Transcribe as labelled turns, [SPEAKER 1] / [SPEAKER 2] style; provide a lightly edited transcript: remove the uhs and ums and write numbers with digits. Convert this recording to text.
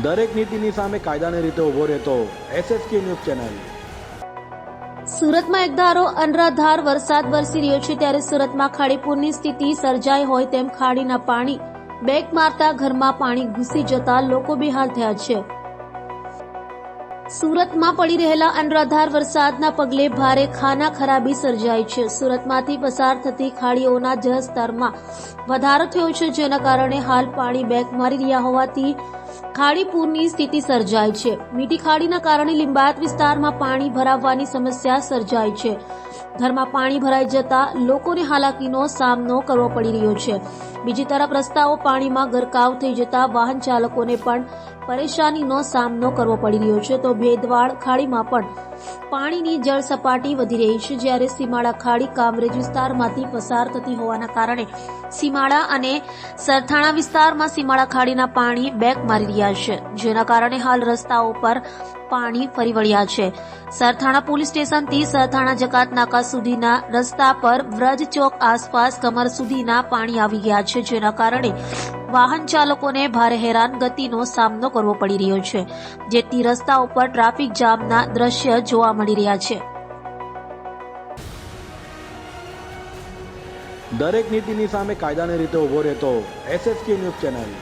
[SPEAKER 1] દરેક નીતિની સામે કાયદાની રીતે ઊભો રહેતો એસએસકે ન્યૂઝ ચેનલ।
[SPEAKER 2] સુરતમાં એકધારો અનરાધાર વરસાદ વરસી રહ્યો છે ત્યારે સુરતમાં ખાડીપુરની સ્થિતિ સર્જાઈ હોય તેમ ખાડીના પાણી બેક મારતા ઘરમાં પાણી ઘૂસી જતા લોકો બેહાલ થયા છે। સુરતમાં પડી રહેલા અનરાધાર વરસાદના પગલે ભારે ખાના ખરાબી સર્જાઈ છે। સુરતમાંથી પસાર થતી ખાડીઓના જળસ્તરમાં વધારો થયો છે, જેના કારણે હાલ પાણી બેક મારી રહ્યા હોવાથી ખાડીપુરની સ્થિતિ સર્જાઈ છે। મીઠી ખાડીના કારણે લિંબાયત વિસ્તારમાં પાણી ભરાવાની સમસ્યા સર્જાઈ છે। ઘરમાં પાણી ભરાઈ જતા લોકોને હાલાકીનો સામનો કરવો પડી રહ્યો છે। બીજી તરફ રસ્તાઓ પાણીમાં ગરકાવ થઈ જતા વાહન ચાલકોને પણ પરેશાનીનો સામનો કરવો પડી રહ્યો છે। તો ભેદવાડ ખાડીમાં પણ પાણીની જળ સપાટી વધી રહી છે, જ્યારે સીમાડા ખાડી કામરેજ વિસ્તારમાંથી પસાર થતી હોવાના કારણે સીમાડા અને સરથાણા વિસ્તારમાં સીમાડા ખાડીના પાણી બેક મારી રહ્યા છે, જેના કારણે હાલ રસ્તાઓ પર પાણી ફરી વળ્યા છે। સરથાણા પોલીસ સ્ટેશનથી સરથાણા જકાત નાકા સુધીના રસ્તા પર વ્રજ ચોક આસપાસ કમર સુધીના પાણી આવી ગયા છે, જેના કારણે વાહન ચાલકોને ભારે હેરાનગતિનો સામનો કરવો પડી રહ્યો છે, જેથી રસ્તાઓ પર ટ્રાફિક જામના દ્રશ્ય જોવા મળી રહ્યા છે।
[SPEAKER 1] દરેક નીતિની સામે કાયદાની રીતે ઊભો રહેતો એસએસકે ન્યૂઝ ચેનલ।